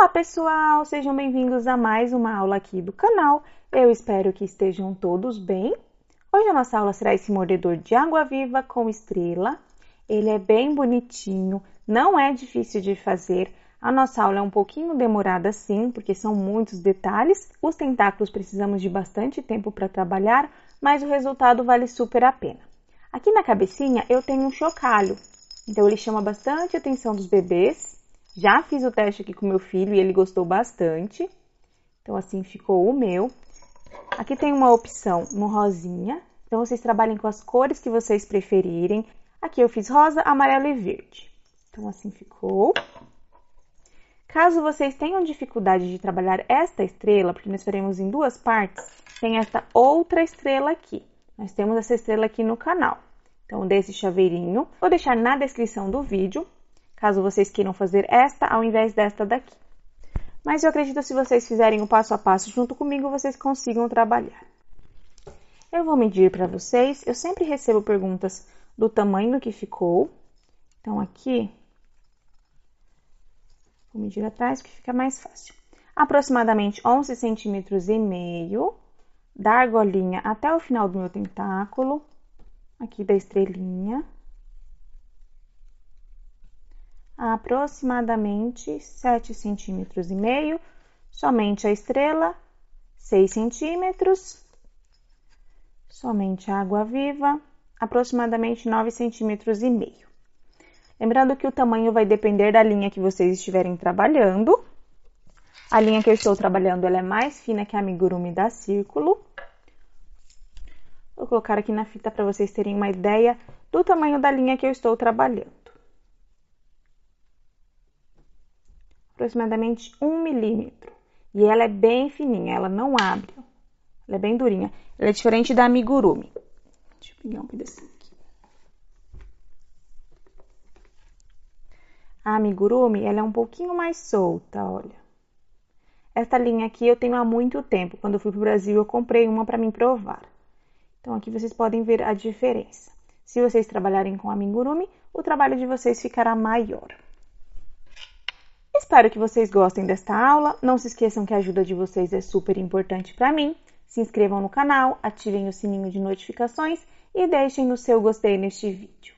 Olá pessoal, sejam bem-vindos a mais uma aula aqui do canal. Eu espero que estejam todos bem. Hoje a nossa aula será esse mordedor de água-viva com estrela. Ele é bem bonitinho, não é difícil de fazer. A nossa aula é um pouquinho demorada sim, porque são muitos detalhes. Os tentáculos precisamos de bastante tempo para trabalhar, mas o resultado vale super a pena. Aqui na cabecinha eu tenho um chocalho, então ele chama bastante a atenção dos bebês. Já fiz o teste aqui com meu filho e ele gostou bastante. Então, assim ficou o meu. Aqui tem uma opção no rosinha. Então, vocês trabalhem com as cores que vocês preferirem. Aqui eu fiz rosa, amarelo e verde. Então, assim ficou. Caso vocês tenham dificuldade de trabalhar esta estrela, porque nós faremos em duas partes, tem esta outra estrela aqui. Nós temos essa estrela aqui no canal. Então, desse chaveirinho. Vou deixar na descrição do vídeo, caso vocês queiram fazer esta ao invés desta daqui. Mas eu acredito que se vocês fizerem o passo a passo junto comigo, vocês consigam trabalhar. Eu vou medir para vocês. Eu sempre recebo perguntas do tamanho que ficou. Então, aqui, vou medir atrás, que fica mais fácil. Aproximadamente 11 centímetros e meio, da argolinha até o final do meu tentáculo, aqui da estrelinha. Aproximadamente 7 centímetros e meio, somente a estrela, 6 centímetros, somente a água-viva, aproximadamente 9 centímetros e meio. Lembrando que o tamanho vai depender da linha que vocês estiverem trabalhando. A linha que eu estou trabalhando, ela é mais fina que a amigurumi da Círculo. Vou colocar aqui na fita para vocês terem uma ideia do tamanho da linha que eu estou trabalhando. Aproximadamente 1 milímetro. E ela é bem fininha, ela não abre. Ela é bem durinha. Ela é diferente da amigurumi. Deixa eu pegar um pedacinho aqui. A amigurumi, ela é um pouquinho mais solta, olha. Esta linha aqui eu tenho há muito tempo. Quando eu fui pro Brasil, eu comprei uma para mim provar. Então, aqui vocês podem ver a diferença. Se vocês trabalharem com amigurumi, o trabalho de vocês ficará maior. Espero que vocês gostem desta aula. Não se esqueçam que a ajuda de vocês é super importante para mim. Se inscrevam no canal, ativem o sininho de notificações e deixem o seu gostei neste vídeo.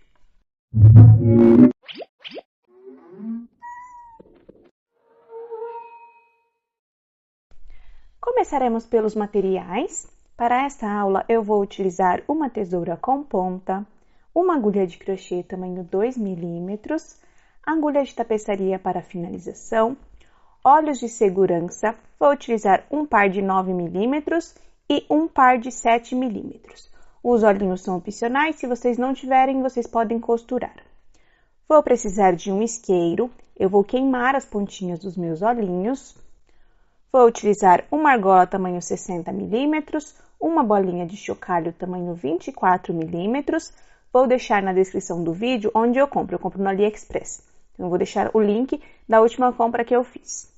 Começaremos pelos materiais. Para esta aula, eu vou utilizar uma tesoura com ponta, uma agulha de crochê tamanho 2 milímetros, agulha de tapeçaria para finalização, olhos de segurança, vou utilizar um par de 9 milímetros e um par de 7 milímetros. Os olhinhos são opcionais, se vocês não tiverem, vocês podem costurar. Vou precisar de um isqueiro, eu vou queimar as pontinhas dos meus olhinhos. Vou utilizar uma argola tamanho 60 milímetros, uma bolinha de chocalho tamanho 24 milímetros. Vou deixar na descrição do vídeo onde eu compro no AliExpress. Então, eu vou deixar o link da última compra que eu fiz.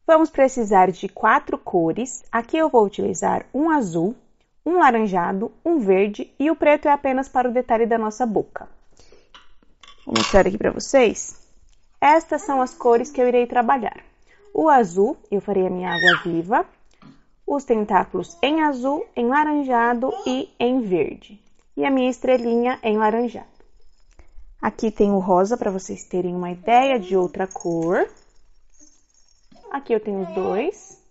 Vamos precisar de 4 cores. Aqui eu vou utilizar um azul, um laranjado, um verde e o preto é apenas para o detalhe da nossa boca. Vou mostrar aqui para vocês. Estas são as cores que eu irei trabalhar. O azul, eu farei a minha água-viva. Os tentáculos em azul, em laranjado e em verde. E a minha estrelinha em laranjado. Aqui tem o rosa, para vocês terem uma ideia de outra cor. Aqui eu tenho os dois.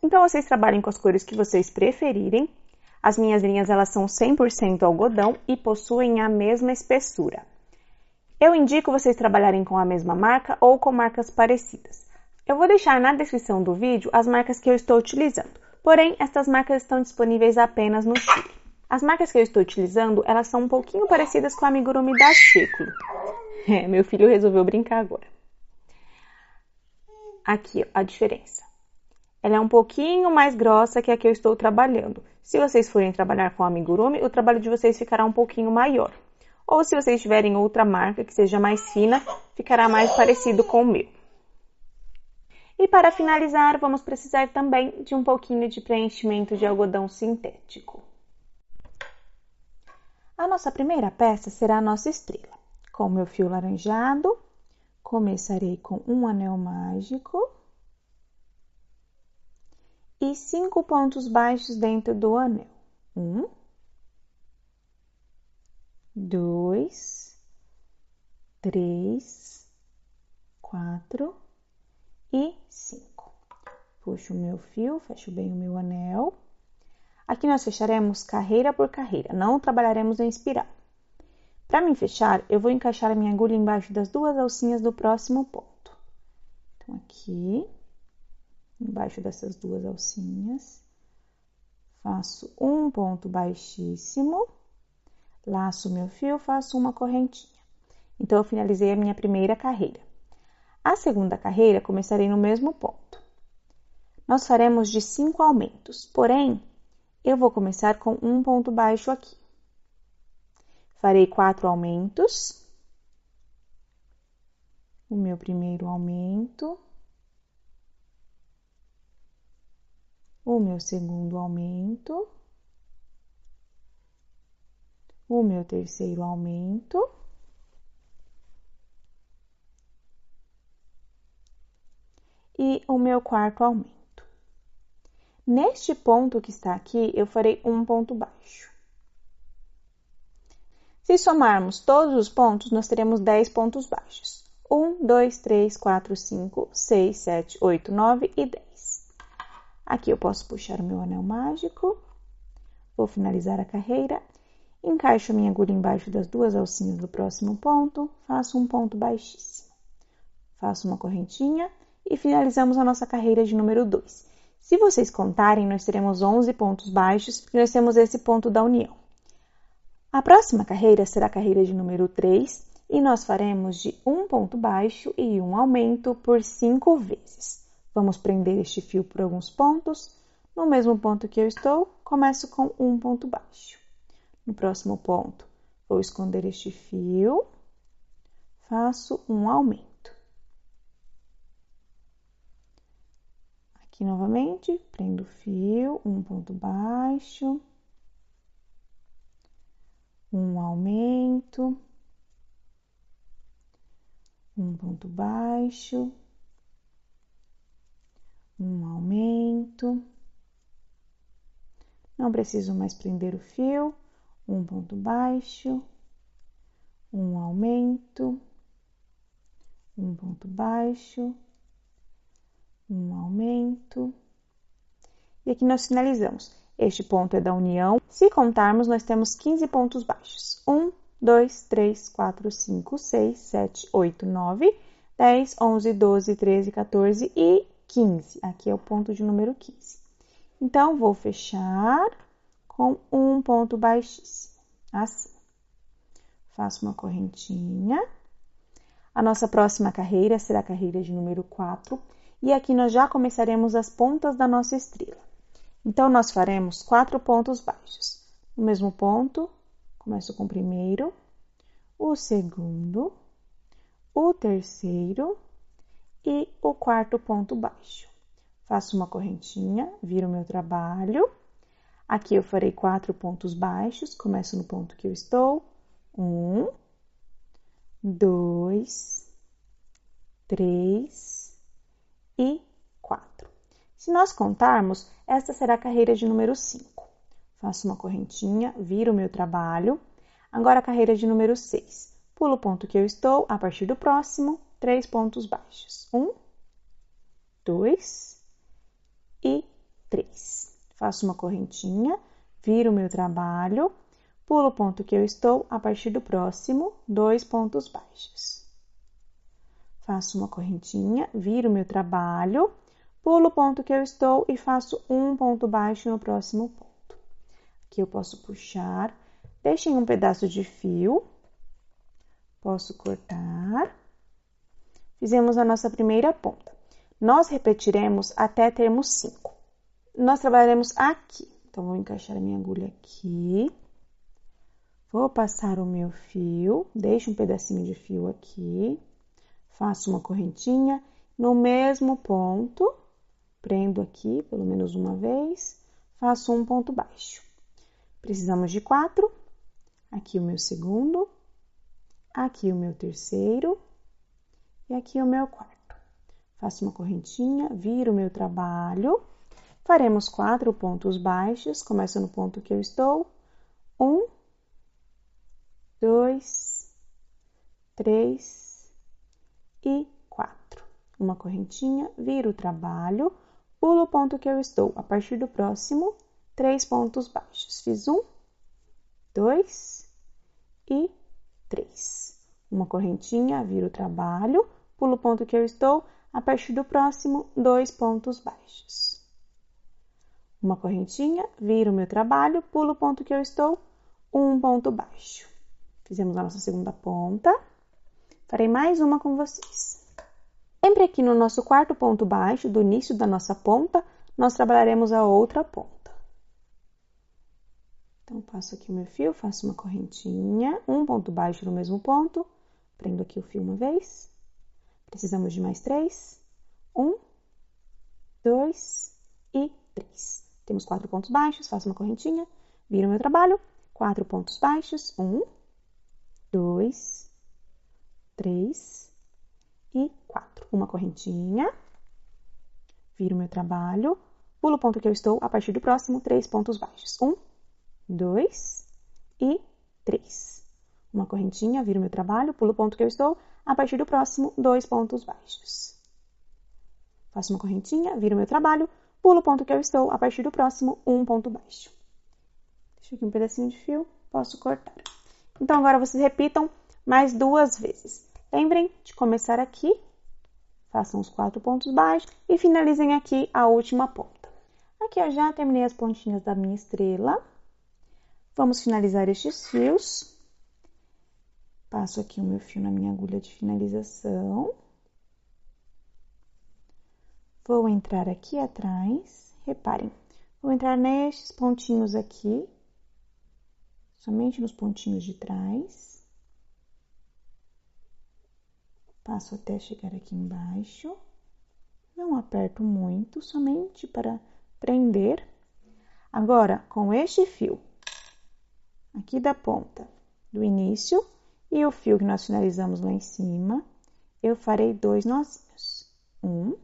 Então, vocês trabalhem com as cores que vocês preferirem. As minhas linhas, elas são 100% algodão e possuem a mesma espessura. Eu indico vocês trabalharem com a mesma marca ou com marcas parecidas. Eu vou deixar na descrição do vídeo as marcas que eu estou utilizando. Porém, estas marcas estão disponíveis apenas no Chile. As marcas que eu estou utilizando, elas são um pouquinho parecidas com a amigurumi da Círculo. Meu filho resolveu brincar agora. Aqui, ó, a diferença. Ela é um pouquinho mais grossa que a que eu estou trabalhando. Se vocês forem trabalhar com a amigurumi, o trabalho de vocês ficará um pouquinho maior. Ou se vocês tiverem outra marca que seja mais fina, ficará mais parecido com o meu. E para finalizar, vamos precisar também de um pouquinho de preenchimento de algodão sintético. A nossa primeira peça será a nossa estrela, com o meu fio laranjado, Começarei com um anel mágico e 5 pontos baixos dentro do anel. 1, 2, 3, 4 e 5. Puxo o meu fio, fecho bem o meu anel. Aqui nós fecharemos carreira por carreira, não trabalharemos em espiral. Para mim fechar, eu vou encaixar a minha agulha embaixo das 2 alcinhas do próximo ponto. Então, aqui, embaixo dessas 2 alcinhas, faço um ponto baixíssimo, laço meu fio, faço uma correntinha. Então, eu finalizei a minha primeira carreira. A segunda carreira, começarei no mesmo ponto. Nós faremos de 5 aumentos, porém, eu vou começar com um ponto baixo aqui. Farei 4 aumentos. O meu primeiro aumento. O meu segundo aumento. O meu terceiro aumento. E o meu quarto aumento. Neste ponto que está aqui, eu farei um ponto baixo. Se somarmos todos os pontos, nós teremos 10 pontos baixos. 1, 2, 3, 4, 5, 6, 7, 8, 9 e 10. Aqui eu posso puxar o meu anel mágico. Vou finalizar a carreira. Encaixo a minha agulha embaixo das 2 alcinhas do próximo ponto. Faço um ponto baixíssimo. Faço uma correntinha e finalizamos a nossa carreira de número 2. Se vocês contarem, nós teremos 11 pontos baixos e nós temos esse ponto da união. A próxima carreira será a carreira de número 3 e nós faremos de um ponto baixo e um aumento por 5 vezes. Vamos prender este fio por alguns pontos. No mesmo ponto que eu estou, começo com um ponto baixo. No próximo ponto, vou esconder este fio, faço um aumento. Aqui novamente, prendo o fio, um ponto baixo. Um aumento, um ponto baixo, um aumento. Não preciso mais prender o fio, um ponto baixo, um aumento, um ponto baixo, um aumento. E aqui nós finalizamos. Este ponto é da união. Se contarmos, nós temos 15 pontos baixos. 1, 2, 3, 4, 5, 6, 7, 8, 9, 10, 11, 12, 13, 14 e 15. Aqui é o ponto de número 15. Então, vou fechar com um ponto baixíssimo, assim. Faço uma correntinha. A nossa próxima carreira será a carreira de número 4. E aqui nós já começaremos as pontas da nossa estrela. Então, nós faremos 4 pontos baixos. No mesmo ponto, começo com o primeiro, o segundo, o terceiro e o quarto ponto baixo. Faço uma correntinha, viro o meu trabalho. Aqui eu farei 4 pontos baixos, começo no ponto que eu estou. 1, 2, 3 e 4. Se nós contarmos, esta será a carreira de número 5. Faço uma correntinha, viro o meu trabalho. Agora a carreira de número 6. Pulo o ponto que eu estou, a partir do próximo, 3 pontos baixos. 1, 2 e 3. Faço uma correntinha, viro o meu trabalho. Pulo o ponto que eu estou, a partir do próximo, 2 pontos baixos. Faço uma correntinha, viro o meu trabalho. Pulo o ponto que eu estou e faço um ponto baixo no próximo ponto. Aqui eu posso puxar, deixem um pedaço de fio, posso cortar. Fizemos a nossa primeira ponta. Nós repetiremos até termos 5. Nós trabalharemos aqui. Então, vou encaixar a minha agulha aqui. Vou passar o meu fio, deixo um pedacinho de fio aqui. Faço uma correntinha no mesmo ponto. Prendo aqui, pelo menos uma vez, faço um ponto baixo. Precisamos de 4. Aqui o meu segundo, aqui o meu terceiro e aqui o meu quarto. Faço uma correntinha, viro o meu trabalho. Faremos 4 pontos baixos, começo no ponto que eu estou. 1, 2, 3 e 4. Uma correntinha, viro o trabalho, pulo o ponto que eu estou. A partir do próximo, 3 pontos baixos. Fiz 1, 2 e 3. Uma correntinha, viro o trabalho, pulo o ponto que eu estou. A partir do próximo, 2 pontos baixos. Uma correntinha, viro o meu trabalho, pulo o ponto que eu estou, 1 ponto baixo. Fizemos a nossa segunda ponta. Farei mais uma com vocês. Sempre aqui no nosso quarto ponto baixo, do início da nossa ponta, nós trabalharemos a outra ponta. Então, passo aqui o meu fio, faço uma correntinha, 1 ponto baixo no mesmo ponto, prendo aqui o fio uma vez. Precisamos de mais 3. 1, 2 e 3. Temos 4 pontos baixos, faço uma correntinha, viro meu trabalho, 4 pontos baixos, 1, 2, 3 e 4. Uma correntinha, viro meu trabalho, pulo o ponto que eu estou, a partir do próximo, 3 pontos baixos. 1, 2 e 3. Uma correntinha, viro meu trabalho, pulo o ponto que eu estou, a partir do próximo, 2 pontos baixos. Faço uma correntinha, viro meu trabalho, pulo o ponto que eu estou, a partir do próximo, 1 ponto baixo. Deixo aqui um pedacinho de fio, posso cortar. Então, agora vocês repitam mais 2 vezes. Lembrem de começar aqui, façam os 4 pontos baixos e finalizem aqui a última ponta. Aqui eu já terminei as pontinhas da minha estrela. Vamos finalizar estes fios. Passo aqui o meu fio na minha agulha de finalização. Vou entrar aqui atrás. Reparem, vou entrar nestes pontinhos aqui, somente nos pontinhos de trás. Passo até chegar aqui embaixo. Não aperto muito, somente para prender. Agora, com este fio aqui da ponta do início e o fio que nós finalizamos lá em cima, eu farei 2 nozinhos. 1,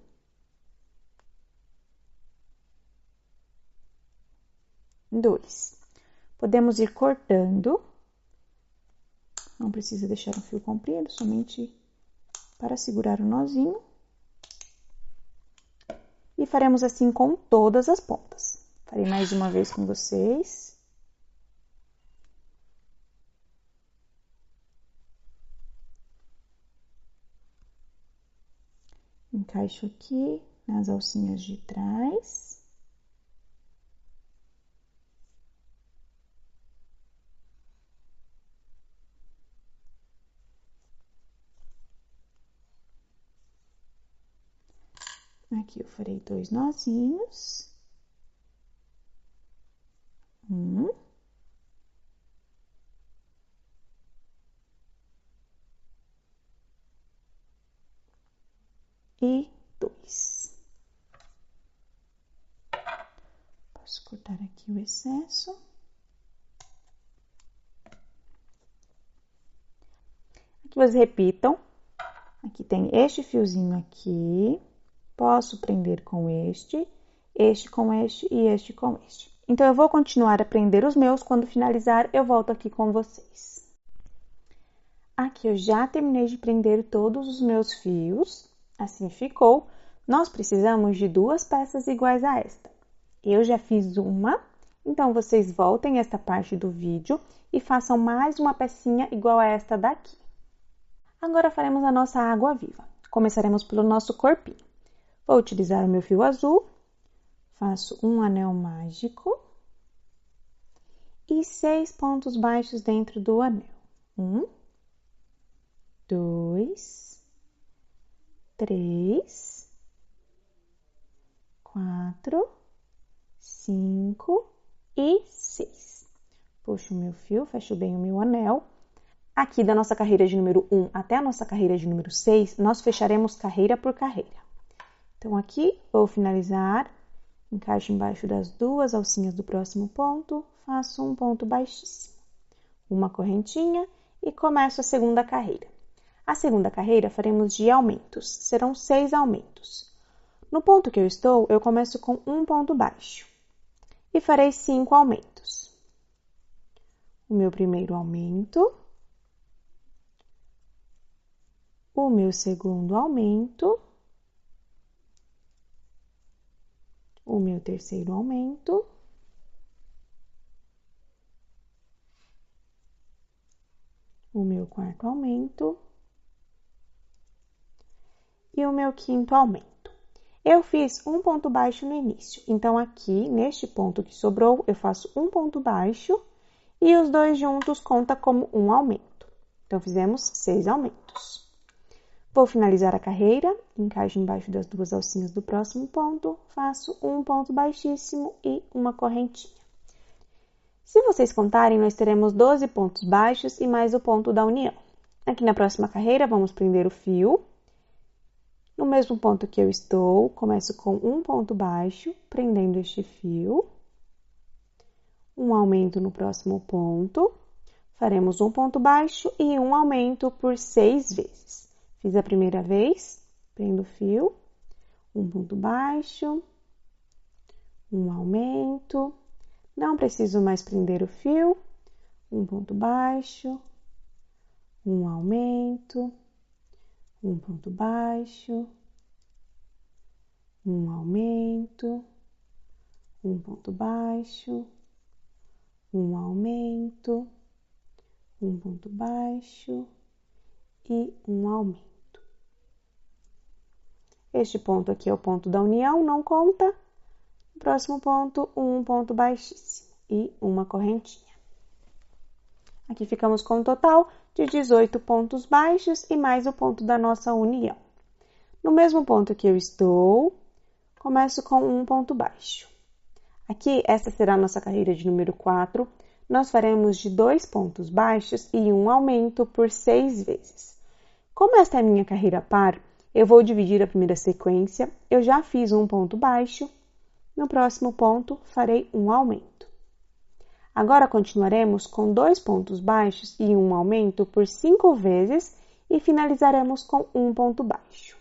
2. Podemos ir cortando. Não precisa deixar um fio comprido, somente para segurar o nozinho. E faremos assim com todas as pontas. Farei mais uma vez com vocês. Encaixo aqui nas alcinhas de trás. Aqui eu farei 2 nozinhos. 1. E 2. Posso cortar aqui o excesso. Aqui vocês repitam. Aqui tem este fiozinho aqui. Posso prender com este com este e este com este. Então, eu vou continuar a prender os meus. Quando finalizar, eu volto aqui com vocês. Aqui eu já terminei de prender todos os meus fios. Assim ficou. Nós precisamos de 2 peças iguais a esta. Eu já fiz uma, então vocês voltem esta parte do vídeo e façam mais uma pecinha igual a esta daqui. Agora faremos a nossa água viva. Começaremos pelo nosso corpinho. Vou utilizar o meu fio azul, faço um anel mágico e 6 pontos baixos dentro do anel. 1, 2, 3, 4, 5 e 6. Puxo o meu fio, fecho bem o meu anel. Aqui da nossa carreira de número 1 até a nossa carreira de número 6, nós fecharemos carreira por carreira. Então, aqui vou finalizar, encaixo embaixo das 2 alcinhas do próximo ponto, faço um ponto baixíssimo, uma correntinha e começo a segunda carreira. A segunda carreira faremos de aumentos, serão 6 aumentos. No ponto que eu estou, eu começo com um ponto baixo e farei 5 aumentos. O meu primeiro aumento, o meu segundo aumento, o meu terceiro aumento, o meu quarto aumento e o meu quinto aumento. Eu fiz um ponto baixo no início, então aqui, neste ponto que sobrou, eu faço um ponto baixo e os dois juntos conta como um aumento. Então, fizemos 6 aumentos. Vou finalizar a carreira, encaixo embaixo das duas alcinhas do próximo ponto, faço um ponto baixíssimo e uma correntinha. Se vocês contarem, nós teremos 12 pontos baixos e mais o ponto da união. Aqui na próxima carreira, vamos prender o fio. No mesmo ponto que eu estou, começo com um ponto baixo, prendendo este fio. Um aumento no próximo ponto. Faremos um ponto baixo e um aumento por 6 vezes. Fiz a primeira vez, prendo o fio, um ponto baixo, um aumento. Não preciso mais prender o fio, um ponto baixo, um aumento, um ponto baixo, um aumento, um ponto baixo, um aumento, um ponto baixo e um aumento. Este ponto aqui é o ponto da união, não conta. No próximo ponto, um ponto baixíssimo e uma correntinha. Aqui ficamos com um total de 18 pontos baixos e mais o ponto da nossa união. No mesmo ponto que eu estou, começo com um ponto baixo. Aqui, essa será a nossa carreira de número 4. Nós faremos de 2 pontos baixos e um aumento por 6 vezes. Como esta é a minha carreira par, eu vou dividir a primeira sequência. Eu já fiz um ponto baixo. No próximo ponto, farei um aumento. Agora, continuaremos com 2 pontos baixos e um aumento por 5 vezes e finalizaremos com um ponto baixo.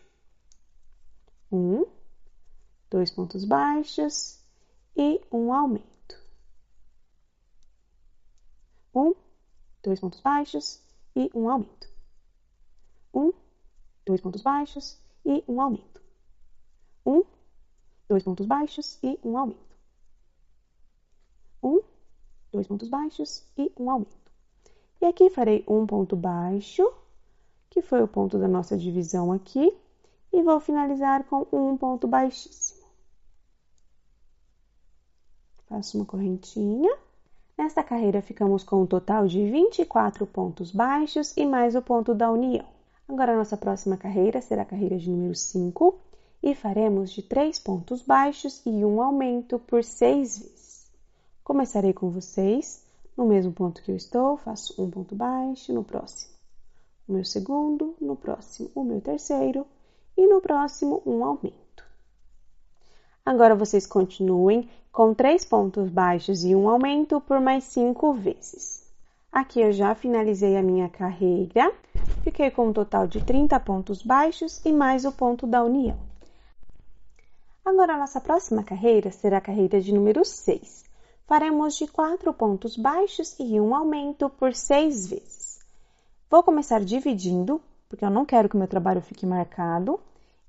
1, 2 pontos baixos e um aumento. 1, 2 pontos baixos e um aumento. 1, 2 pontos baixos e um aumento. 1, 2 pontos baixos e um aumento. 1, 2 pontos baixos e um aumento. E aqui farei um ponto baixo, que foi o ponto da nossa divisão aqui, e vou finalizar com um ponto baixíssimo. Faço uma correntinha. Nesta carreira, ficamos com um total de 24 pontos baixos e mais o ponto da união. Agora, a nossa próxima carreira será a carreira de número 5 e faremos de 3 pontos baixos e um aumento por 6 vezes. Começarei com vocês, no mesmo ponto que eu estou, faço um ponto baixo, no próximo o meu segundo, no próximo o meu terceiro e no próximo um aumento. Agora, vocês continuem com 3 pontos baixos e um aumento por mais 5 vezes. Aqui eu já finalizei a minha carreira, fiquei com um total de 30 pontos baixos e mais o ponto da união. Agora, a nossa próxima carreira será a carreira de número 6. Faremos de 4 pontos baixos e um aumento por 6 vezes. Vou começar dividindo, porque eu não quero que o meu trabalho fique marcado,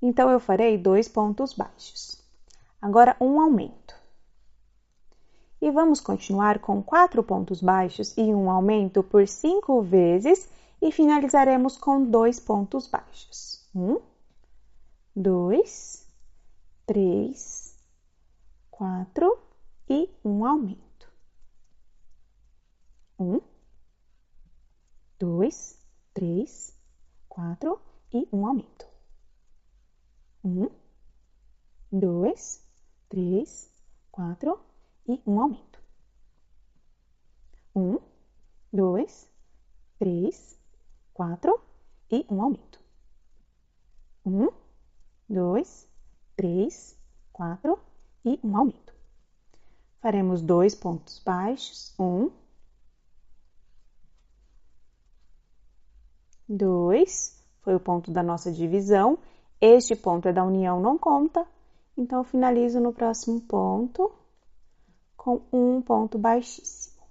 então eu farei 2 pontos baixos. Agora, um aumento. E vamos continuar com 4 pontos baixos e um aumento por 5 vezes e finalizaremos com 2 pontos baixos. 1, 2, 3, 4 e um aumento. 1, 2, 3, 4 e um aumento. 1, 2, 3, 4 e um aumento. 1, 2, 3, 4 e um aumento. 1, 2, 3, 4 e um aumento. Faremos 2 pontos baixos. 1, 2, foi o ponto da nossa divisão. Este ponto é da união, não conta. Então, eu finalizo no próximo ponto com um ponto baixíssimo.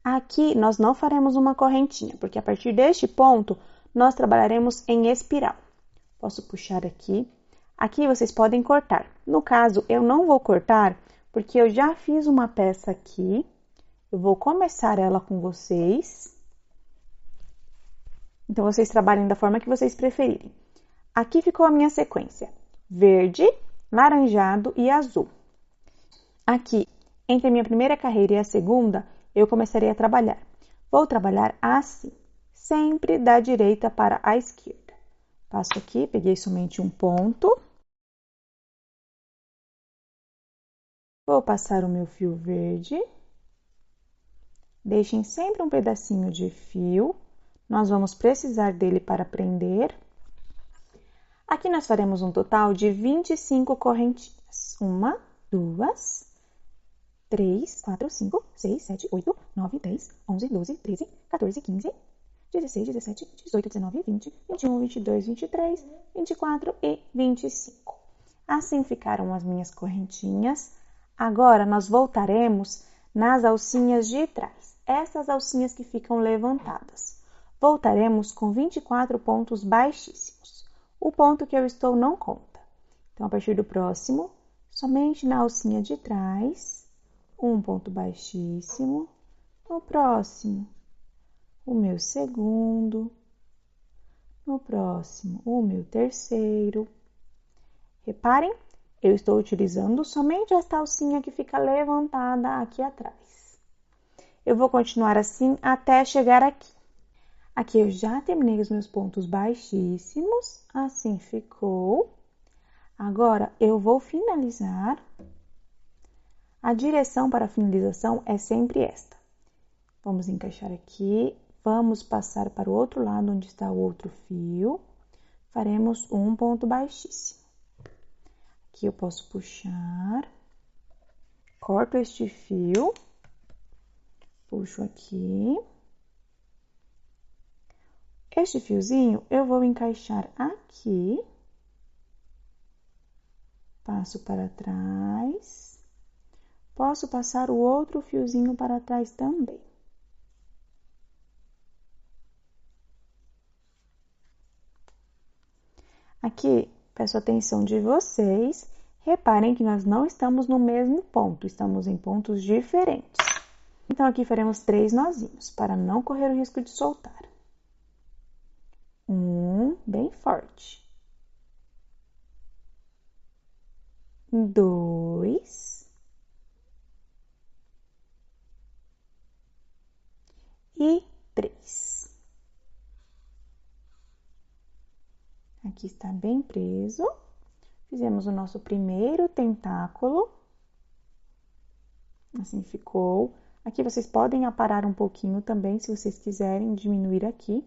Aqui, nós não faremos uma correntinha, porque a partir deste ponto, nós trabalharemos em espiral. Posso puxar aqui. Aqui, vocês podem cortar. No caso, eu não vou cortar, porque eu já fiz uma peça aqui. Eu vou começar ela com vocês. Então, vocês trabalhem da forma que vocês preferirem. Aqui ficou a minha sequência. Verde, laranjado e azul. Aqui, entre a minha primeira carreira e a segunda, eu começarei a trabalhar. Vou trabalhar assim, sempre da direita para a esquerda. Passo aqui, peguei somente um ponto. Vou passar o meu fio verde. Deixem sempre um pedacinho de fio. Nós vamos precisar dele para prender. Aqui nós faremos um total de 25 correntinhas. 1, 2, 3, 4, 5, 6, 7, 8, 9, 10, 11, 12, 13, 14, 15, 16, 17, 18, 19, 20, 21, 22, 23, 24 e 25. Assim ficaram as minhas correntinhas. Agora, nós voltaremos nas alcinhas de trás. Essas alcinhas que ficam levantadas. Voltaremos com 24 pontos baixíssimos. O ponto que eu estou não conta. Então, a partir do próximo, somente na alcinha de trás, um ponto baixíssimo. No próximo, o meu segundo. No próximo, o meu terceiro. Reparem, eu estou utilizando somente esta alcinha que fica levantada aqui atrás. Eu vou continuar assim até chegar aqui. Aqui eu já terminei os meus pontos baixíssimos, assim ficou. Agora, eu vou finalizar. A direção para a finalização é sempre esta. Vamos encaixar aqui, vamos passar para o outro lado onde está o outro fio. Faremos um ponto baixíssimo. Aqui eu posso puxar, corto este fio, puxo aqui. Este fiozinho eu vou encaixar aqui, passo para trás, posso passar o outro fiozinho para trás também. Aqui, peço a atenção de vocês, reparem que nós não estamos no mesmo ponto, estamos em pontos diferentes. Então, aqui faremos 3 nozinhos, para não correr o risco de soltar. Bem forte. 2. E 3. Aqui está bem preso. Fizemos o nosso primeiro tentáculo. Assim ficou. Aqui vocês podem aparar um pouquinho também, se vocês quiserem diminuir aqui.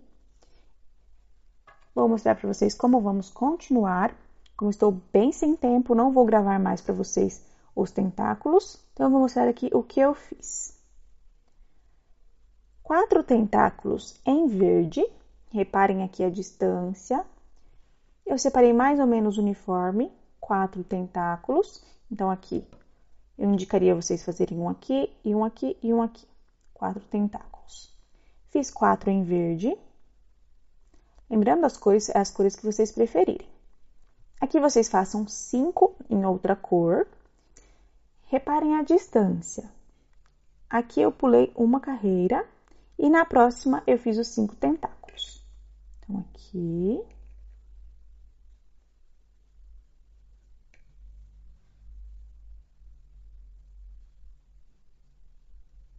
Vou mostrar para vocês como vamos continuar. Como estou bem sem tempo, não vou gravar mais para vocês os tentáculos. Então, eu vou mostrar aqui o que eu fiz. 4 tentáculos em verde. Reparem aqui a distância. Eu separei mais ou menos uniforme, 4 tentáculos. Então, aqui, eu indicaria vocês fazerem um aqui, e um aqui, e um aqui. 4 tentáculos. Fiz 4 em verde. Lembrando as cores que vocês preferirem. Aqui vocês façam 5 em outra cor. Reparem a distância. Aqui eu pulei uma carreira e na próxima eu fiz os 5 tentáculos. Então, aqui.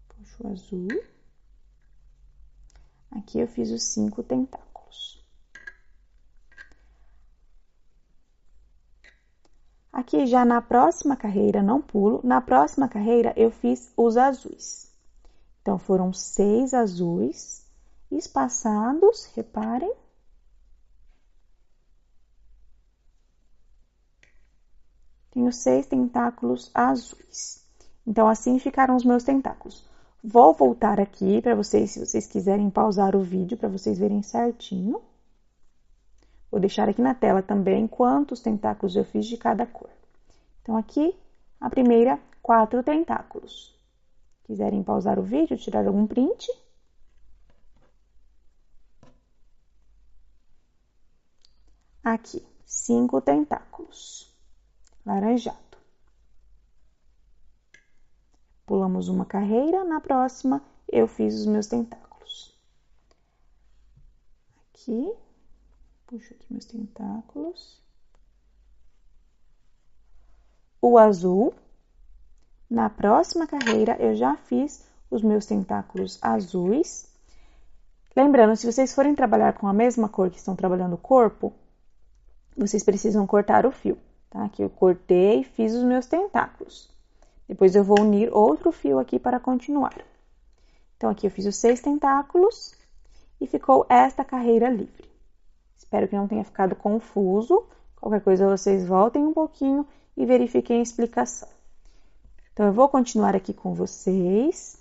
Puxo o azul. Aqui eu fiz os 5 tentáculos. Aqui já na próxima carreira, não pulo, na próxima carreira eu fiz os azuis. Então, foram 6 azuis espaçados, reparem. Tenho 6 tentáculos azuis. Então, assim ficaram os meus tentáculos. Vou voltar aqui para vocês, se vocês quiserem pausar o vídeo, para vocês verem certinho. Vou deixar aqui na tela também quantos tentáculos eu fiz de cada cor. Então, aqui, a primeira, 4 tentáculos. Quiserem pausar o vídeo, tirar algum print. Aqui, 5 tentáculos, laranjado. Pulamos uma carreira, na próxima eu fiz os meus tentáculos. Aqui, puxo aqui meus tentáculos. O azul, na próxima carreira eu já fiz os meus tentáculos azuis. Lembrando, se vocês forem trabalhar com a mesma cor que estão trabalhando o corpo, vocês precisam cortar o fio, tá? Aqui eu cortei e fiz os meus tentáculos. Depois eu vou unir outro fio aqui para continuar. Então, aqui eu fiz os 6 tentáculos e ficou esta carreira livre. Espero que não tenha ficado confuso. Qualquer coisa, vocês voltem um pouquinho e verifiquem a explicação. Então, eu vou continuar aqui com vocês.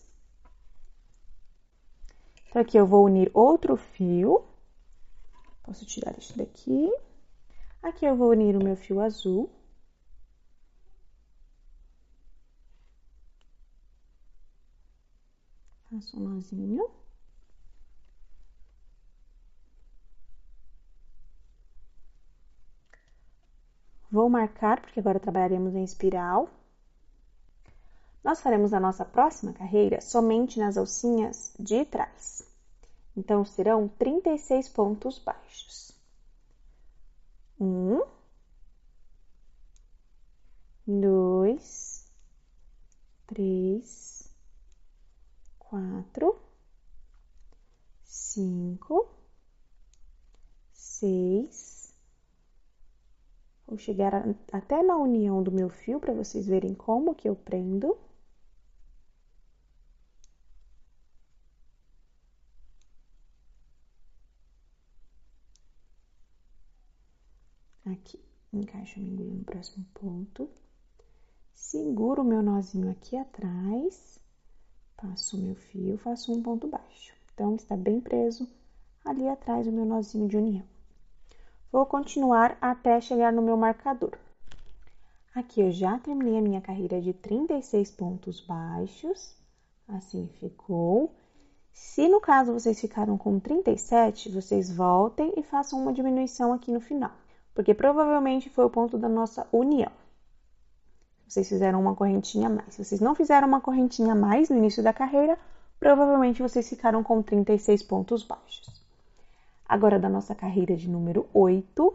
Então, aqui eu vou unir outro fio. Posso tirar isso daqui. Aqui eu vou unir o meu fio azul. Faço um nozinho. Vou marcar, porque agora trabalharemos em espiral. Nós faremos a nossa próxima carreira somente nas alcinhas de trás. Então, serão 36 pontos baixos. 1, 2, 3, 4, 5, 6. Vou chegar até na união do meu fio para vocês verem como que eu prendo. Aqui, encaixo a minha agulha no próximo ponto. Seguro o meu nozinho aqui atrás. Passo o meu fio, faço um ponto baixo. Então, está bem preso ali atrás o meu nozinho de união. Vou continuar até chegar no meu marcador. Aqui eu já terminei a minha carreira de 36 pontos baixos. Assim ficou. Se no caso vocês ficaram com 37, vocês voltem e façam uma diminuição aqui no final. Porque provavelmente foi o ponto da nossa união. Vocês fizeram uma correntinha a mais. Se vocês não fizeram uma correntinha a mais no início da carreira, provavelmente vocês ficaram com 36 pontos baixos. Agora, da nossa carreira de número 8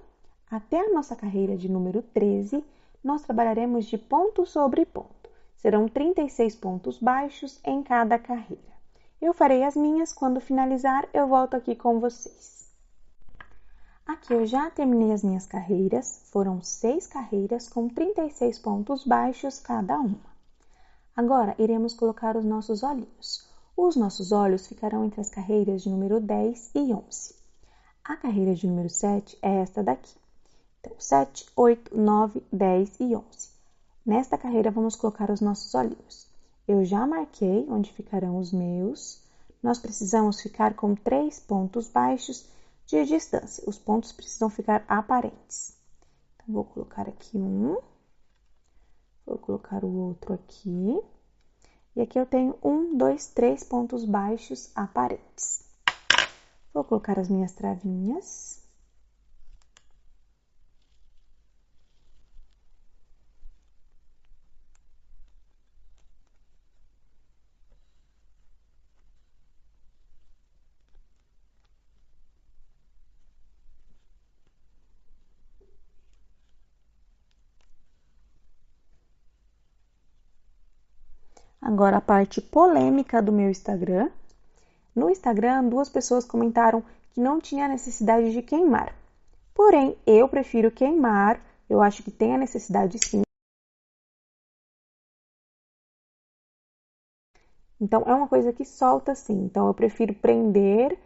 até a nossa carreira de número 13, nós trabalharemos de ponto sobre ponto. Serão 36 pontos baixos em cada carreira. Eu farei as minhas, quando finalizar, eu volto aqui com vocês. Aqui eu já terminei as minhas carreiras, foram 6 carreiras com 36 pontos baixos cada uma. Agora, iremos colocar os nossos olhinhos. Os nossos olhos ficarão entre as carreiras de número 10 e 11. A carreira de número 7 é esta daqui. Então, 7, 8, 9, 10 e 11. Nesta carreira, vamos colocar os nossos olhinhos. Eu já marquei onde ficarão os meus. Nós precisamos ficar com 3 pontos baixos de distância. Os pontos precisam ficar aparentes. Então, vou colocar aqui um. Vou colocar o outro aqui. E aqui eu tenho 1, 2, 3 pontos baixos aparentes. Vou colocar as minhas travinhas. Agora, a parte polêmica do meu Instagram. No Instagram, 2 pessoas comentaram que não tinha necessidade de queimar. Porém, eu prefiro queimar. Eu acho que tem a necessidade sim. Então, é uma coisa que solta assim. Então, eu prefiro prender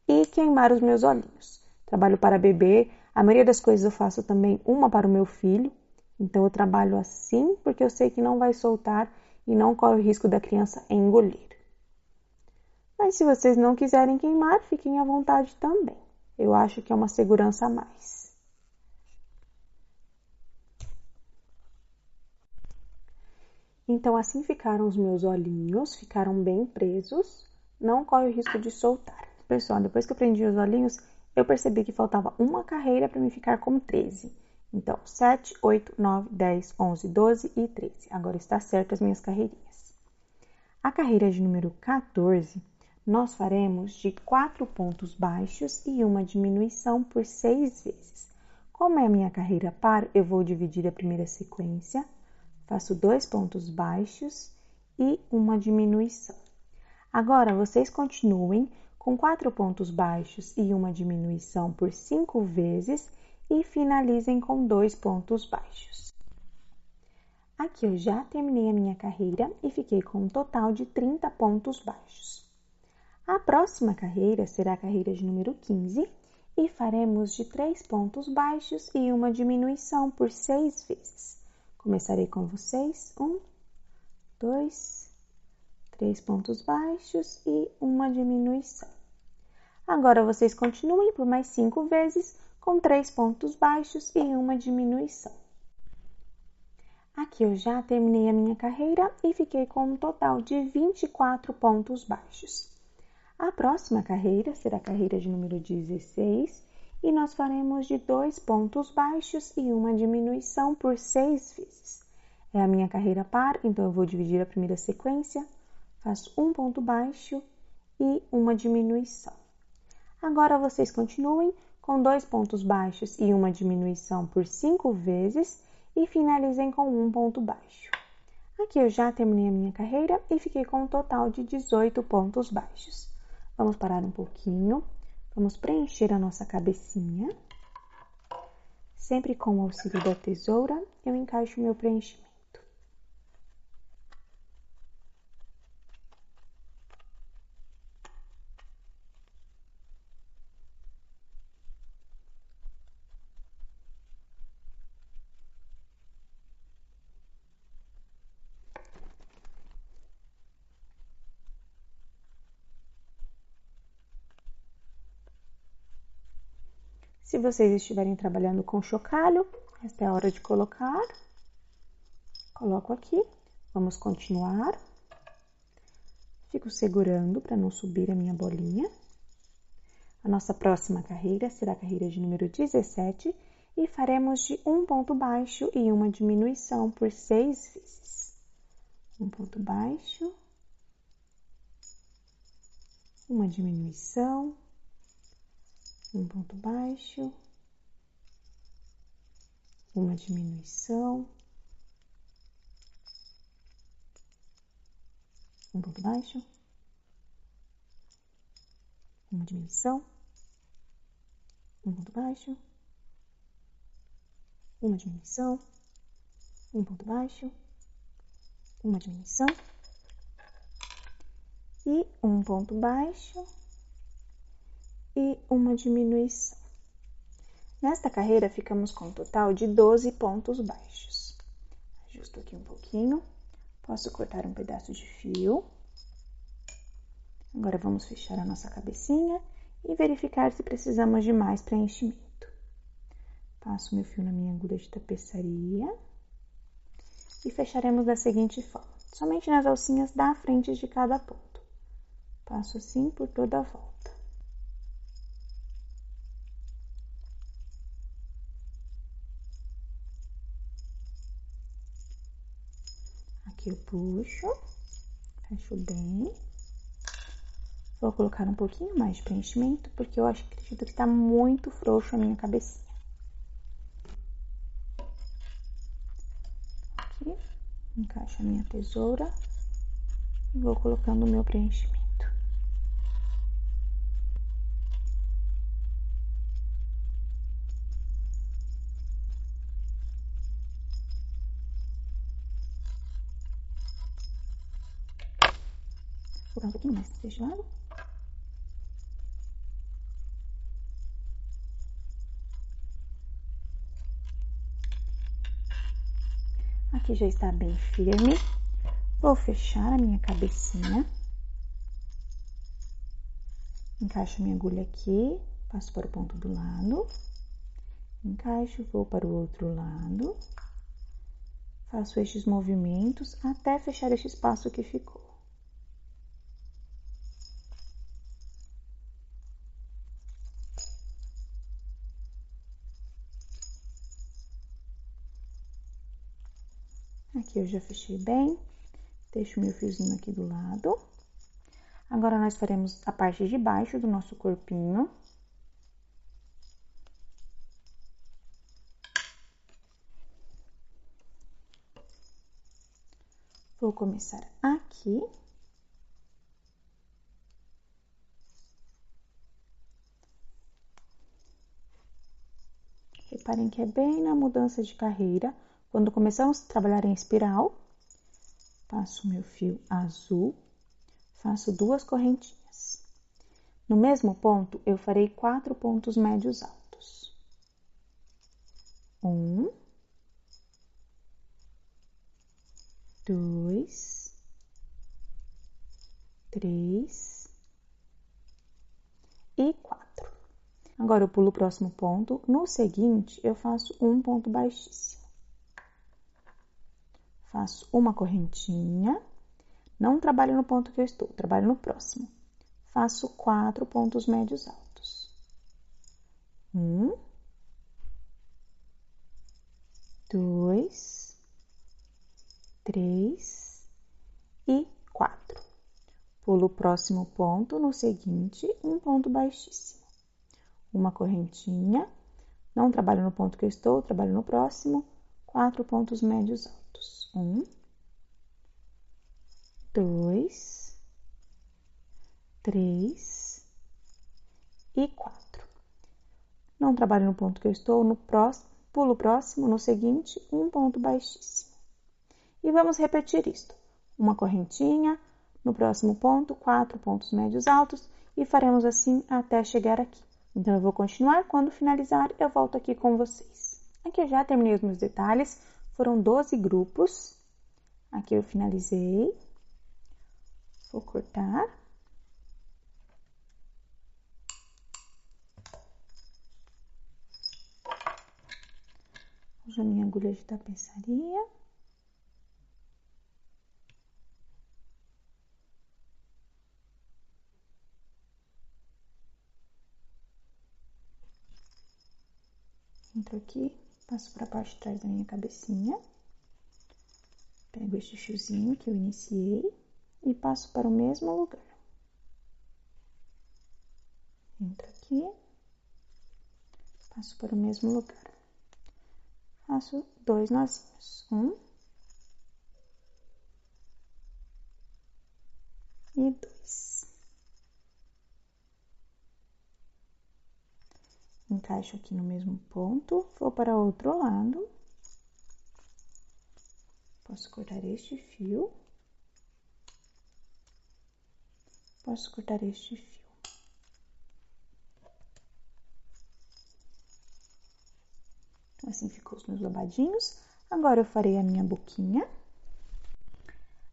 e queimar os meus olhinhos. Trabalho para bebê. A maioria das coisas eu faço também uma para o meu filho. Então, eu trabalho assim porque eu sei que não vai soltar e não corre o risco da criança engolir. Mas se vocês não quiserem queimar, fiquem à vontade também. Eu acho que é uma segurança a mais. Então, assim ficaram os meus olhinhos, ficaram bem presos, não corre o risco de soltar. Pessoal, depois que eu prendi os olhinhos, eu percebi que faltava uma carreira para me ficar com 13. Então, 7, 8, 9, 10, 11, 12 e 13. Agora está certo as minhas carreirinhas. A carreira de número 14, nós faremos de 4 pontos baixos e uma diminuição por 6 vezes. Como é a minha carreira par, eu vou dividir a primeira sequência, faço 2 pontos baixos e uma diminuição. Agora, vocês continuem com 4 pontos baixos e uma diminuição por 5 vezes e finalizem com 2 pontos baixos. Aqui eu já terminei a minha carreira e fiquei com um total de 30 pontos baixos. A próxima carreira será a carreira de número 15 e faremos de 3 pontos baixos e uma diminuição por 6 vezes. Começarei com vocês. 1, 2, 3 pontos baixos e uma diminuição. Agora, vocês continuem por mais 5 vezes com 3 pontos baixos e uma diminuição. Aqui eu já terminei a minha carreira e fiquei com um total de 24 pontos baixos. A próxima carreira será a carreira de número 16 e nós faremos de 2 pontos baixos e uma diminuição por 6 vezes. É a minha carreira par, então eu vou dividir a primeira sequência, faço um ponto baixo e uma diminuição. Agora vocês continuem com 2 pontos baixos e uma diminuição por 5 vezes e finalizem com um ponto baixo. Aqui eu já terminei a minha carreira e fiquei com um total de 18 pontos baixos. Vamos parar um pouquinho, vamos preencher a nossa cabecinha. Sempre com o auxílio da tesoura, eu encaixo o meu preenchimento. Se vocês estiverem trabalhando com chocalho, esta é a hora de colocar. Coloco aqui, vamos continuar. Fico segurando para não subir a minha bolinha. A nossa próxima carreira será a carreira de número 17 e faremos de um ponto baixo e uma diminuição por 6 vezes. Um ponto baixo, uma diminuição, um ponto baixo, uma diminuição, um ponto baixo, uma diminuição, um ponto baixo, uma diminuição, um ponto baixo, uma diminuição e um ponto baixo e uma diminuição. Nesta carreira, ficamos com um total de 12 pontos baixos. Ajusto aqui um pouquinho. Posso cortar um pedaço de fio. Agora, vamos fechar a nossa cabecinha e verificar se precisamos de mais preenchimento. Passo meu fio na minha agulha de tapeçaria e fecharemos da seguinte forma. Somente nas alcinhas da frente de cada ponto. Passo assim por toda a volta. Aqui eu puxo, fecho bem. Vou colocar um pouquinho mais de preenchimento, porque eu acredito que tá muito frouxo a minha cabecinha. Aqui, encaixo a minha tesoura e vou colocando o meu preenchimento. Vou colocar um pouquinho mais desse lado. Aqui já está bem firme. Vou fechar a minha cabecinha. Encaixo a minha agulha aqui, passo para o ponto do lado. Encaixo, vou para o outro lado. Faço estes movimentos até fechar este espaço que ficou. Aqui eu já fechei bem, deixo o meu fiozinho aqui do lado. Agora, nós faremos a parte de baixo do nosso corpinho. Vou começar aqui. Reparem que é bem na mudança de carreira. Quando começamos a trabalhar em espiral, passo o meu fio azul, faço 2 correntinhas. No mesmo ponto, eu farei 4 pontos médios altos. 1, 2, 3 e 4. Agora, eu pulo o próximo ponto. No seguinte, eu faço um ponto baixíssimo. Faço uma correntinha. Não trabalho no ponto que eu estou, trabalho no próximo. Faço 4 pontos médios altos. 1, 2, 3 e 4. Pulo o próximo ponto, no seguinte, um ponto baixíssimo. Uma correntinha. Não trabalho no ponto que eu estou, trabalho no próximo. 4 pontos médios altos. 1, 2, 3 e 4. Não trabalho no ponto que eu estou, no próximo, pulo o próximo, no seguinte, um ponto baixíssimo. E vamos repetir isto. Uma correntinha, no próximo ponto, 4 pontos médios altos e faremos assim até chegar aqui. Então, eu vou continuar, quando finalizar, eu volto aqui com vocês. Aqui eu já terminei os meus detalhes, foram 12 grupos. Aqui eu finalizei. Vou cortar. Uso a minha agulha de tapeçaria. Entro aqui, passo para a parte de trás da minha cabecinha. Pego este fiozinho que eu iniciei e passo para o mesmo lugar. Entro aqui, passo para o mesmo lugar. Faço 2 nozinhos. 1 e 2. Encaixo aqui no mesmo ponto, vou para o outro lado. Posso cortar este fio. Posso cortar este fio. Assim ficou os meus babadinhos. Agora eu farei a minha boquinha.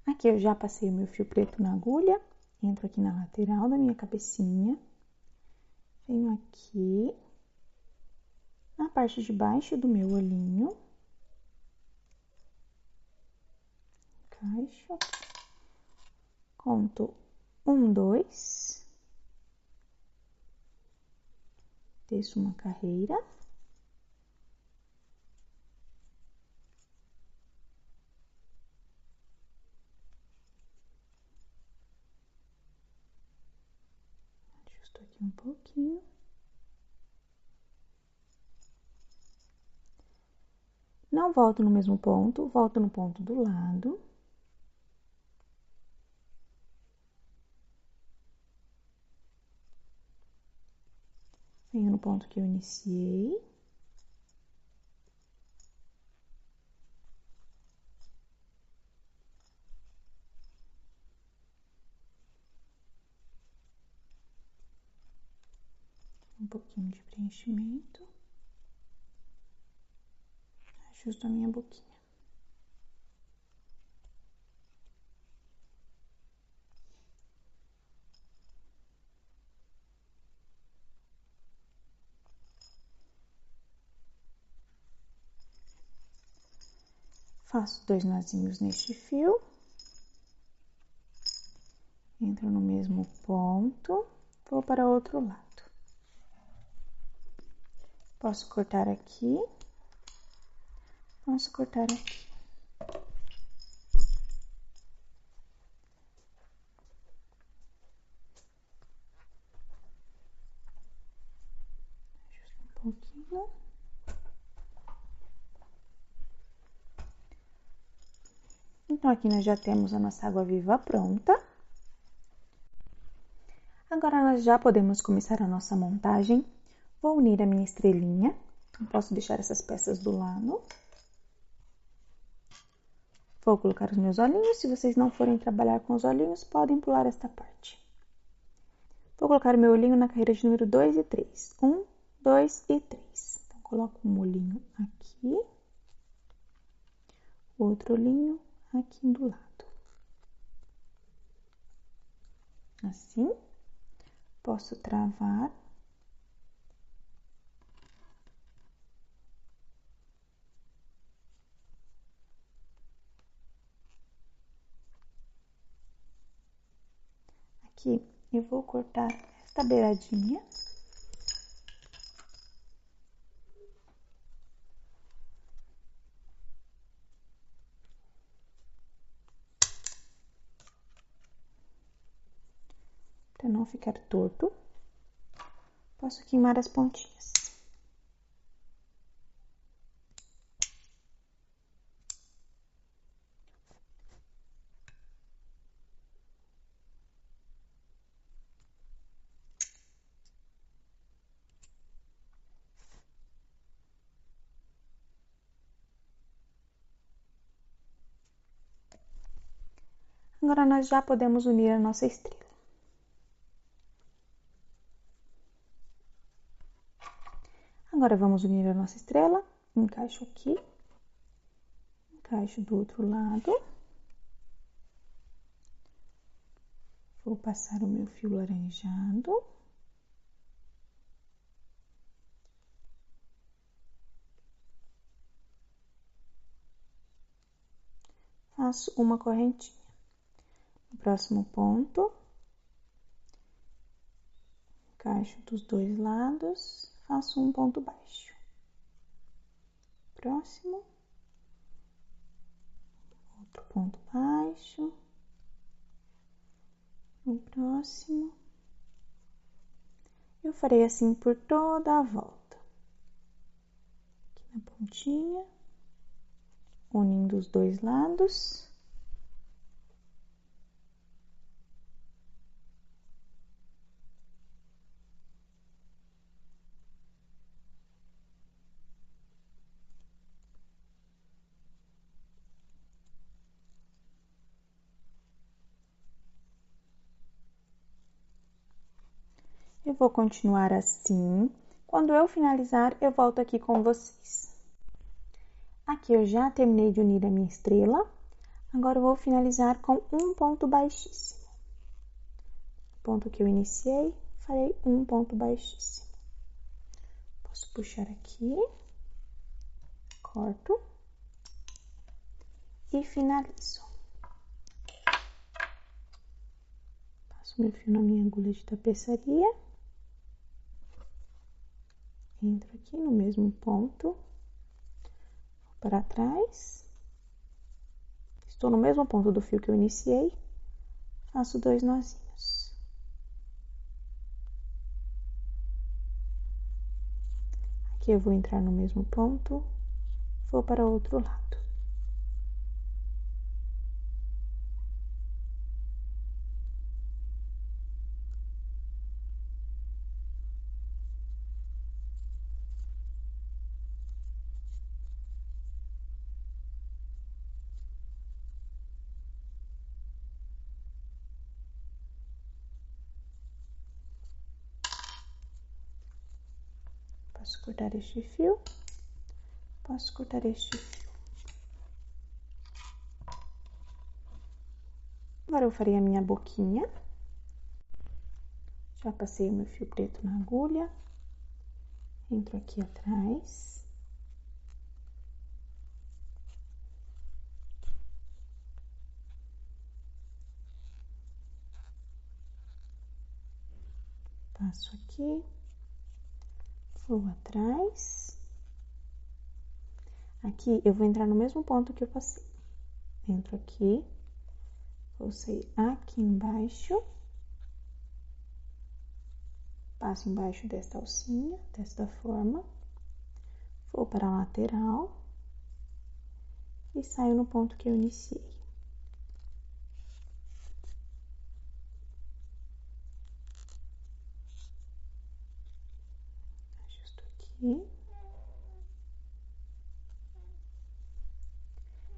Aqui eu já passei o meu fio preto na agulha. Entro aqui na lateral da minha cabecinha. Venho aqui na parte de baixo do meu olhinho. Encaixo. Conto 1, 2. Desço uma carreira. Ajusto aqui um pouquinho. Não volto no mesmo ponto, volto no ponto do lado. Venho no ponto que eu iniciei. Um pouquinho de preenchimento. Ajusto a minha boquinha. Faço 2 nozinhos neste fio. Entro no mesmo ponto, vou para o outro lado. Posso cortar aqui, posso cortar aqui. Ajusta um pouquinho. Então, aqui nós já temos a nossa água viva pronta. Agora, nós já podemos começar a nossa montagem. Vou unir a minha estrelinha. Então, posso deixar essas peças do lado. Vou colocar os meus olhinhos. Se vocês não forem trabalhar com os olhinhos, podem pular esta parte. Vou colocar o meu olhinho na carreira de número 2 e 3. 1, 2 e 3. Então, coloco um olhinho aqui. Outro olhinho aqui do lado. Assim. Posso travar. Aqui, eu vou cortar esta beiradinha. Para não ficar torto. Posso queimar as pontinhas. Agora, nós já podemos unir a nossa estrela. Agora, vamos unir a nossa estrela. Encaixo aqui. Encaixo do outro lado. Vou passar o meu fio laranjado. Faço uma correntinha. No próximo ponto, encaixo dos dois lados, faço um ponto baixo. Próximo, outro ponto baixo. No próximo, eu farei assim por toda a volta. Aqui na pontinha, unindo os dois lados. Eu vou continuar assim. Quando eu finalizar, eu volto aqui com vocês. Aqui eu já terminei de unir a minha estrela. Agora eu vou finalizar com um ponto baixíssimo. Ponto que eu iniciei, farei um ponto baixíssimo. Posso puxar aqui, corto e finalizo. Passo meu fio na minha agulha de tapeçaria. Entro aqui no mesmo ponto, vou para trás. Estou no mesmo ponto do fio que eu iniciei, faço 2 nozinhos. Aqui eu vou entrar no mesmo ponto, vou para o outro lado. Posso cortar este fio, posso cortar este fio. Agora eu farei a minha boquinha. Já passei o meu fio preto na agulha. Entro aqui atrás. Passo aqui, vou atrás. Aqui eu vou entrar no mesmo ponto que eu passei. Entro aqui, vou sair aqui embaixo, passo embaixo desta alcinha, desta forma, vou para a lateral e saio no ponto que eu iniciei. Ajusto aqui.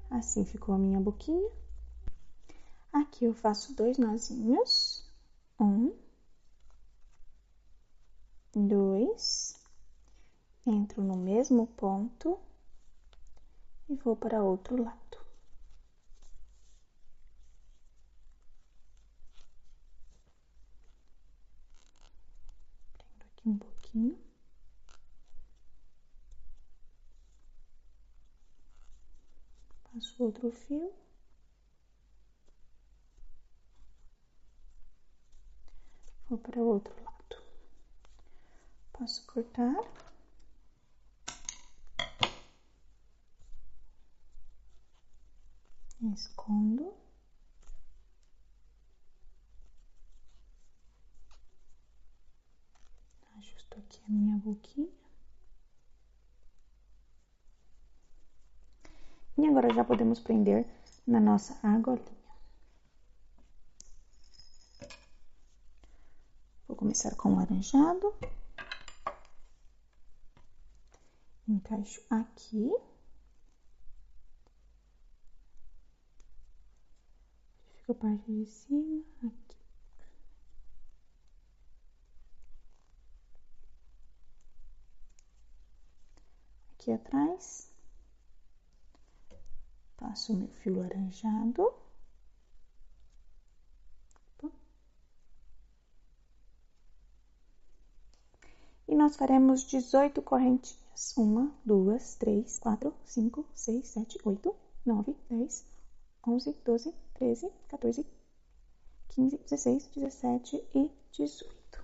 Assim ficou a minha boquinha. Aqui eu faço 2 nozinhos. 1, 2, entro no mesmo ponto e vou para outro lado. Prendo aqui um pouquinho. Passo outro fio. Vou para o outro lado. Posso cortar. Escondo. Ajusto aqui a minha boquinha. E agora já podemos prender na nossa argolinha. Vou começar com o laranjado. Encaixo aqui. Fica a parte de cima, aqui. Aqui atrás. Passo o meu fio laranjado. E nós faremos 18 correntinhas. 1, 2, 3, 4, 5, 6, 7, 8, 9, 10, 11, 12, 13, 14, 15, 16, 17 e 18.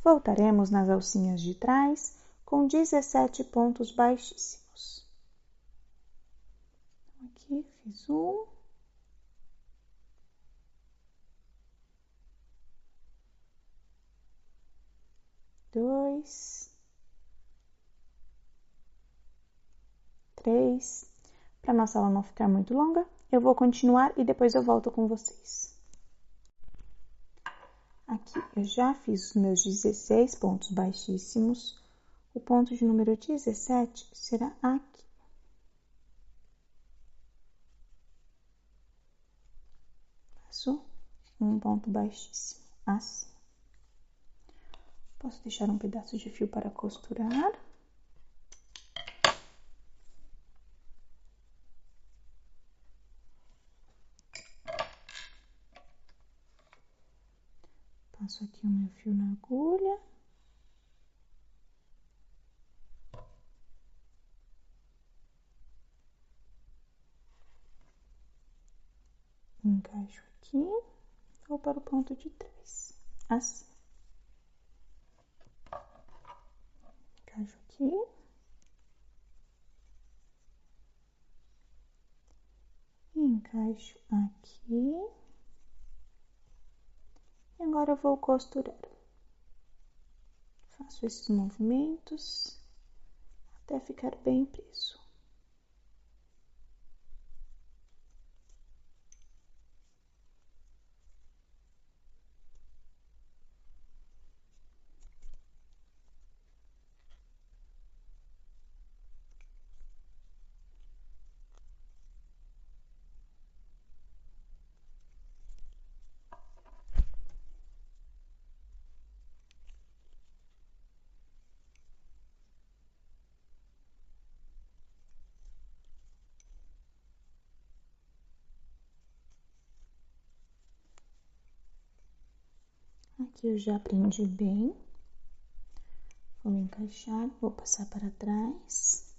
Voltaremos nas alcinhas de trás com 17 pontos baixíssimos. Aqui fiz 1. 2, 3. Para nossa aula não ficar muito longa, eu vou continuar e depois eu volto com vocês. Aqui eu já fiz os meus 16 pontos baixíssimos. O ponto de número 17 será aqui. Faço um ponto baixíssimo, assim. Posso deixar um pedaço de fio para costurar. Passo aqui o meu fio na agulha. Encaixo aqui. Vou para o ponto de 3. Assim. Encaixo aqui. Encaixo aqui. E agora eu vou costurar. Faço esses movimentos até ficar bem preso. Aqui eu já prendi bem. Vou encaixar, vou passar para trás.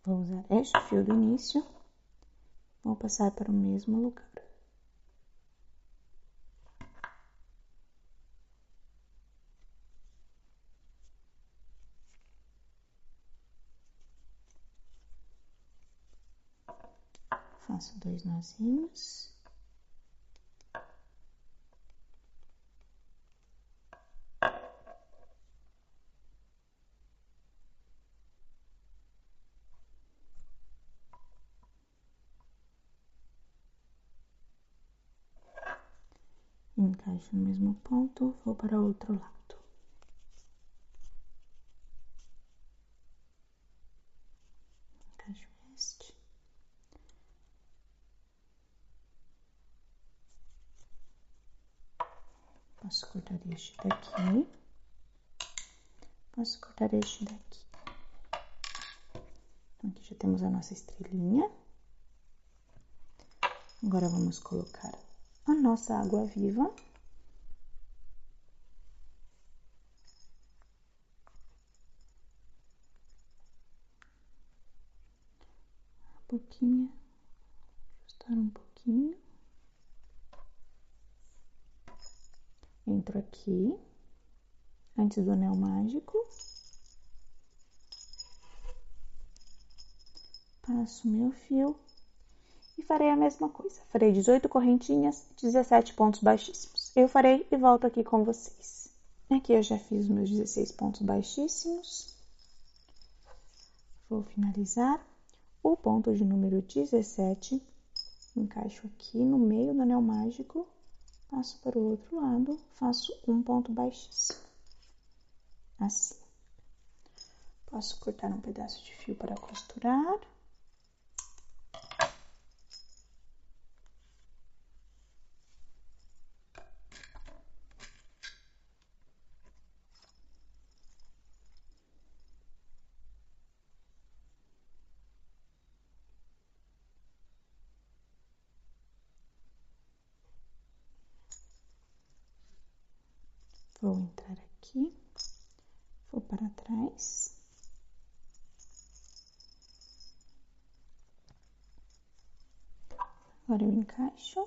Vou usar este fio do início Vou passar para o mesmo lugar. Faço 2 nozinhos. Encaixo no mesmo ponto, vou para o outro lado. Encaixo este. Posso cortar este daqui. Posso cortar este daqui. Então, aqui já temos a nossa estrelinha. Agora, vamos colocar a nossa água viva. Um pouquinho. Ajustar um pouquinho. Entro aqui, antes do anel mágico. Passo meu fio. E farei a mesma coisa. Farei 18 correntinhas, 17 pontos baixíssimos. Eu farei e volto aqui com vocês. Aqui eu já fiz meus 16 pontos baixíssimos. Vou finalizar. O ponto de número 17, encaixo aqui no meio do anel mágico. Passo para o outro lado, faço um ponto baixíssimo. Assim. Posso cortar um pedaço de fio para costurar. Vou entrar aqui, vou para trás. Agora eu encaixo.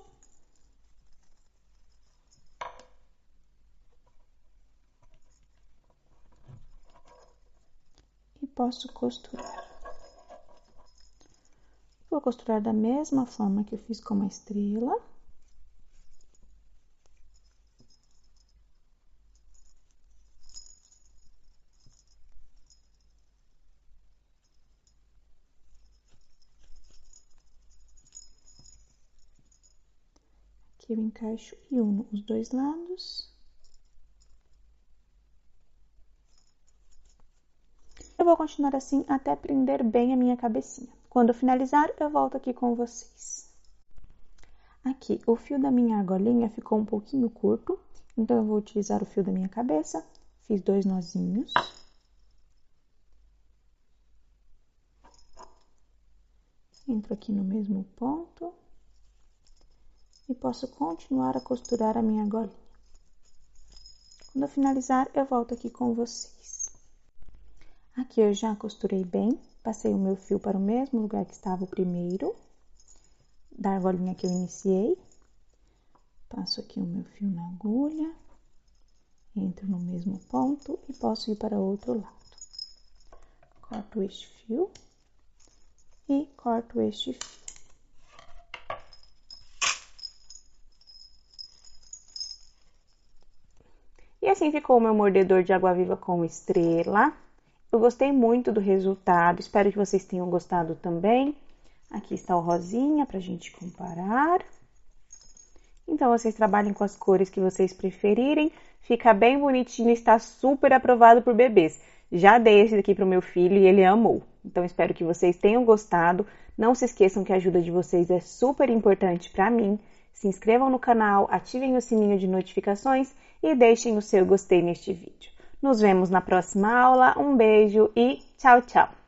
E posso costurar. Vou costurar da mesma forma que eu fiz com a estrela. Aqui eu encaixo e uno os dois lados. Eu vou continuar assim até prender bem a minha cabecinha. Quando eu finalizar, eu volto aqui com vocês. Aqui, o fio da minha argolinha ficou um pouquinho curto, então eu vou utilizar o fio da minha cabeça. Fiz 2 nozinhos. Entro aqui no mesmo ponto. E posso continuar a costurar a minha argolinha. Quando eu finalizar, eu volto aqui com vocês. Aqui eu já costurei bem, passei o meu fio para o mesmo lugar que estava o primeiro, da argolinha que eu iniciei. Passo aqui o meu fio na agulha, entro no mesmo ponto e posso ir para o outro lado. Corto este fio e corto este fio. E assim ficou o meu mordedor de água-viva com estrela. Eu gostei muito do resultado, espero que vocês tenham gostado também. Aqui está o rosinha pra gente comparar. Então, vocês trabalhem com as cores que vocês preferirem. Fica bem bonitinho e está super aprovado por bebês. Já dei esse daqui pro meu filho e ele amou. Então, espero que vocês tenham gostado. Não se esqueçam que a ajuda de vocês é super importante para mim. Se inscrevam no canal, ativem o sininho de notificações e deixem o seu gostei neste vídeo. Nos vemos na próxima aula. Um beijo e tchau, tchau!